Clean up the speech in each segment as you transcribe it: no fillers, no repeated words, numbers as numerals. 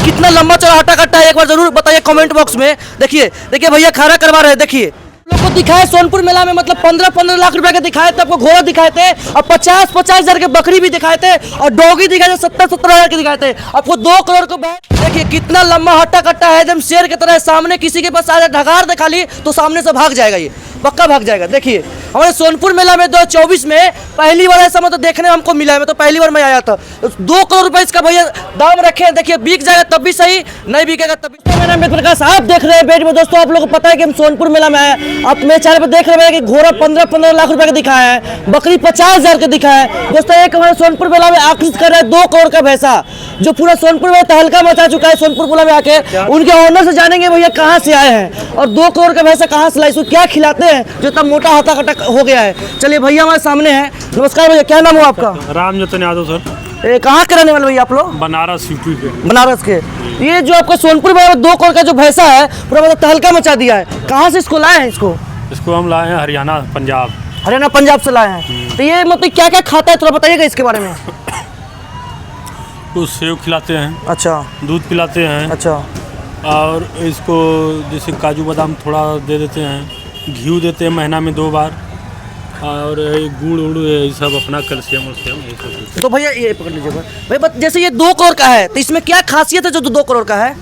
कितना लंबा चौड़ा हट्टा कट्टा है, एक बार जरूर बताइए कमेंट बॉक्स में। देखिए देखिए भैया खारा करवा रहे हैं। देखिए लोग को दिखाए सोनपुर मेला में मतलब 15-15 लाख रुपए के दिखाए थे, आपको घोड़ा दिखाए थे, और 50-50 हजार के बकरी भी दिखाए थे, और डॉगी दिखाए थे 70-70 हजार के दिखाए थे, आपको 2 करोड़ को। देखिए कितना लंबा हट्टा कट्टा है, एकदम शेर की तरह। सामने किसी के पास आ ढगार दिखा ली तो सामने से भाग जाएगा, ये पक्का भाग जाएगा। देखिए हमारे सोनपुर मेला में 2024 में पहली बार ऐसा मतलब देखने हमको मिला है। मैं तो पहली बार मैं आया था। 2 करोड़ रुपए इसका भैया दाम रखे हैं। देखिए बिक जाएगा तब भी सही, नहीं बिकेगा तब भी। मेरा मित्र प्रकाश, आप देख रहे हैं बेट में। दोस्तों आप लोगों को पता है कि हम सोनपुर मेला में आए। आप मेरे चैनल पर देख रहे हैं कि घोड़ा 15-15 लाख रुपए का दिखाया है, बकरी 50 हजार का दिखाया है। दोस्तों एक हमारे सोनपुर मेला में आकर्षित कर रहा है 2 करोड़ का भैंसा, जो पूरा सोनपुर में तहलका मचा चुका है। सोनपुर मेला में आके उनके ऑनर से जानेंगे भैया कहाँ से आए हैं और 2 करोड़ का भैंसा कहाँ से लाए, इसको क्या खिलाते हैं जो इतना मोटा हट्टा कट्टा हो गया है। चलिए भैया हमारे सामने है। नमस्कार भैया, क्या नाम हो आपका? रामजतन यादव सर। कहाँ के रहने वाले भैया आप लोग? बनारस यूपी के। बनारस के। ये जो आपका सोनपुर में 2 करोड़ का जो भैंसा है पूरा मतलब तहलका मचा दिया है, कहाँ से इसको लाए हैं? इसको हम लाए हैं हरियाणा पंजाब। हरियाणा पंजाब से लाए हैं। तो ये मतलब क्या क्या खाता है, थोड़ा बताइएगा इसके बारे में। कुछ सेव खिलाते हैं, अच्छा, दूध पिलाते हैं, अच्छा, और इसको जैसे काजू बादाम थोड़ा दे देते हैं, घी देते हैं महीना में 2 बार, और गुड़ उड़ ये सब अपना कैल्शियम उल्शियम ये सब। तो भैया ये पकड़ लीजिए भाई। जैसे ये 2 करोड़ का है तो इसमें क्या खासियत है जो 2 करोड़ का है?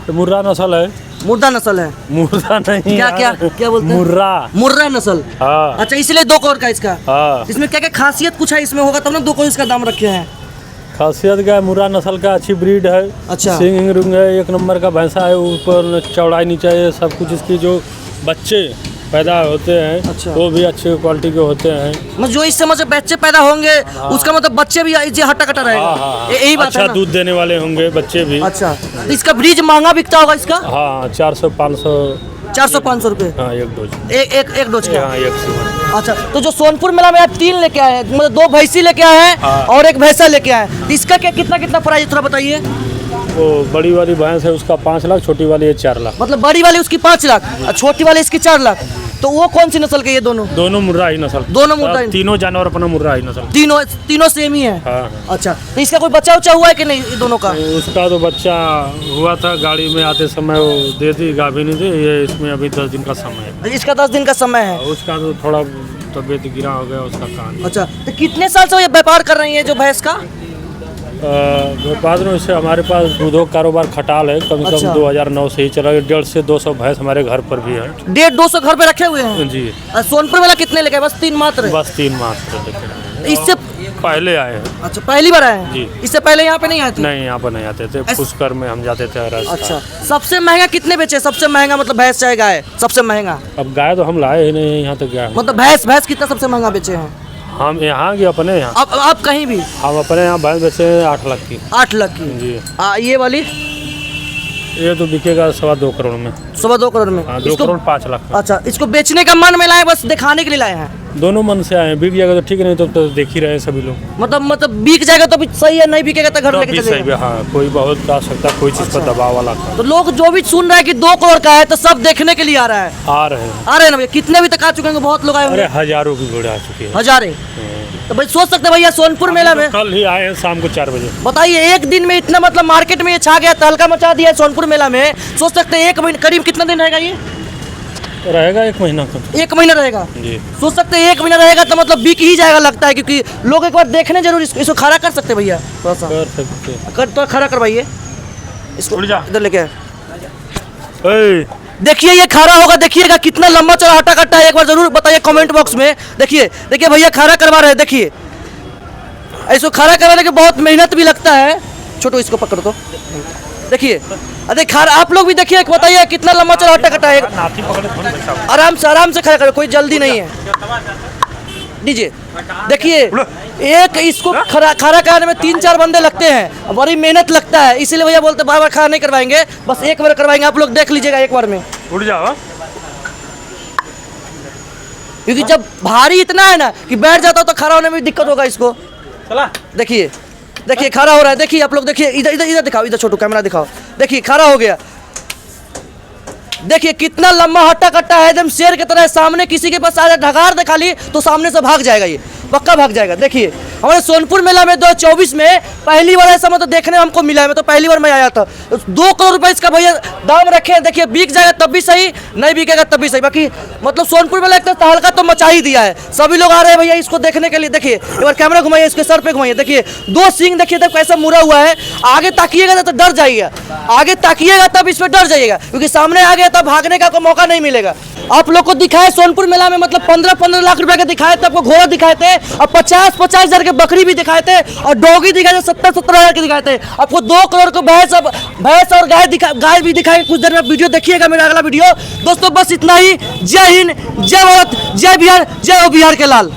तो मुर्रा नस्ल है। मुर्दा नस्ल है? मुर्रा नहीं, क्या क्या क्या बोलते हैं? मुर्रा नस्ल। हाँ। अच्छा, इसलिए 2 करोड़ का इसका। हाँ। इसमें क्या क्या खासियत कुछ है इसमें होगा तब ना 2 करोड़ इसका दाम रखे हैं। खासियत क्या है, मुर्रा नस्ल का अच्छी ब्रीड है। अच्छा। सिंग रुंग है, 1 नंबर का भैंसा है। ऊपर चौड़ाई नीचे ये सब कुछ, इसकी जो बच्चे पैदा होते हैं। अच्छा। वो भी अच्छे क्वालिटी के होते हैं। मतलब जो इस समय से बच्चे पैदा होंगे। हाँ। उसका मतलब बच्चे भी हट्टा कट्टा रहेगा। हाँ। यही बात अच्छा है ना? दूध देने वाले होंगे बच्चे भी। अच्छा, तो इसका ब्रीज महंगा बिकता होगा इसका? हाँ, 400-500। 400-500 रुपये एक डोज। एक डोज का? हाँ, एक। अच्छा, तो जो सोनपुर मेला में आप 3 लेके आए हैं, मतलब 2 भैंसी लेके आए हैं। हाँ। और 1 भैंसा लेके आए हैं। इसका क्या कितना प्राइस थोड़ा बताइए। वो बड़ी वाली भैंस है उसका 5 लाख, छोटी वाली है 4 लाख। मतलब बड़ी वाली उसकी 5 लाख और छोटी वाली इसकी 4 लाख। तो वो कौन सी नस्ल के? ये दोनों मुर्रा ही नस्ल। दोनों मुर्रा, तीनों जानवर अपना मुर्रा ही नस्ल। तीनों सेम ही है। हाँ। अच्छा, तो इसका कोई बच्चा उच्चा हुआ है कि नहीं दोनों का? उसका तो बच्चा हुआ था, गाड़ी में आते समय वो दे दी, गाभिनी थी। ये इसमें अभी 10 दिन का समय है। इसका 10 दिन का समय है। उसका तो थोड़ा तबीयत गिरा हो गया उसका कान। अच्छा, तो कितने साल से ये व्यापार कर रही है जो भैंस का? व्यापार में से हमारे पास दूधों का कारोबार खटाल है, कम से कम 2009 से ही चला। 150 से 200 भैंस हमारे घर पर भी है। 150-200 घर पे रखे हुए हैं जी। सोनपुर वाला कितने लेके? बस 3 मात्र? बस 3 मात्र। इससे पहले आए हैं। अच्छा, पहली बार आए हैं जी। इससे पहले यहाँ पे नहीं आए थे? नहीं, यहाँ पर नहीं आते थे। पुष्कर में हम जाते थे। अच्छा, सबसे महंगा कितने बेचे? सबसे महंगा मतलब भैंस चाहे गाय? सबसे महंगा? अब गाय तो हम लाए ही नहीं यहाँ तक। गाय मतलब भैंस कितना सबसे महंगा बेचे हैं? हम यहाँ की अपने यहाँ। अब आप कहीं भी? हम अपने यहाँ भैंस बेचे 8 लाख की। 8 लाख की? जी। ये वाली? ये तो बिकेगा 2.25 करोड़ में। 2.25 करोड़ में? 2 करोड़ 5 लाख। अच्छा, इसको बेचने का मन में लाए, बस दिखाने के लिए लाए हैं? दोनों मन से आए हैं। बिक जाएगा तो ठीक, नहीं तो देख ही रहे सभी लोग। मतलब बिक जाएगा तो भी सही है, नहीं बिकेगा तो घर लेके चलेगा। हाँ, कोई बहुत आ सकता, कोई चीज पर दबाव वाला। तो लोग जो भी सुन रहे हैं कि 2 करोड़ का है तो सब देखने के लिए आ रहे हैं। आ रहे हैं ना भैया? कितने भी तक आ चुके हैं? बहुत लोग आए होंगे। हजारों की घोड़े आ चुके हैं। हजारे? तो भाई सोच सकते हैं भैया सोनपुर मेला में कल ही आए हैं शाम को 4 बजे। बताइए, एक दिन में इतना मतलब मार्केट में ये छा गया, तहलका मचा दिया सोनपुर मेला में। सोच सकते हैं 1 महीने करीब कितना दिन रहेगा ये? रहेगा 1 महीना का। 1 महीना रहेगा जी। सोच सकते हैं 1 महीना रहेगा तो मतलब बिक ही जाएगा लगता है, क्योंकि लोग एक बार देखने जरूर इसको खड़ा कर सकते हैं भैया। थोड़ा सा कर सकते तो खड़ा करवाइए इसको, इधर लेके। देखिए ये खड़ा होगा, देखिएगा कितना लंबा चौड़ा हट्टा कट्टा है, एक बार जरूर बताइए कमेंट बॉक्स में। देखिए भैया खड़ा करवा रहे हैं। देखिए इसको खड़ा करवाने के बहुत मेहनत भी लगता है। छोटो इसको पकड़ दो। देखिए अरे आप लोग भी देखिए, बताइए कितना लंबा चौड़ा हट्टा कट्टा है। आराम से खड़ा करो, कोई जल्दी नहीं है। दीजिए, देखिए एक इसको खड़ा कराने में 3-4 बंदे लगते हैं, बड़ी मेहनत लगता है। इसीलिए भैया बोलते बार बार खड़ा नहीं करवाएंगे, बस 1 बार करवाएंगे। आप लोग देख लीजिएगा 1 बार में उड़ जाओ, क्योंकि जब भारी इतना है ना कि बैठ जाता हो तो खड़ा होने में दिक्कत होगा इसको। देखिए खड़ा हो रहा है। देखिए आप लोग देखिए, इधर दिखाओ, इधर छोटू कैमरा दिखाओ। देखिए खड़ा हो गया। देखिए कितना लंबा हट्टा कट्टा है, एकदम शेर की तरह। सामने किसी के पास आ ढगार दिखा ली तो सामने से भाग जाएगा, ये पक्का भाग जाएगा। देखिए हमारे सोनपुर मेला में 2024 में पहली बार ऐसा मतलब देखने हमको मिला है। मैं तो पहली बार मैं आया था। 2 करोड़ रुपए इसका भैया दाम रखे हैं। देखिए बिक जाएगा तब भी सही, नहीं बिकेगा तब भी सही। बाकी मतलब सोनपुर मेला एक तहलका तो मचा ही दिया है। सभी लोग आ रहे हैं भैया इसको देखने के लिए। देखिए एक बार कैमरा घुमाइए, इसके सर पे घुमाइए। देखिए 2 सींग देखिए तब कैसा मुड़ा हुआ है। आगे ताकिएगा तो डर जाइएगा, आगे ताकिएगा तब इस पर डर जाइएगा, क्योंकि सामने आ गया तब भागने का कोई मौका नहीं मिलेगा। आप लोग को दिखाए सोनपुर मेला में मतलब 15-15 लाख रुपए के दिखाए थे, आपको घोड़ा दिखाए थे, और 50-50 हजार के बकरी भी दिखाए थे, और डॉगी दिखाए थे 70-70 हजार के दिखाए थे। आपको 2 करोड़ को भैंस और गाय भी दिखाए। कुछ देर में वीडियो देखिएगा, मेरा अगला वीडियो। दोस्तों बस इतना ही। जय हिंद, जय भारत, जय बिहार, जय हो बिहार के लाल।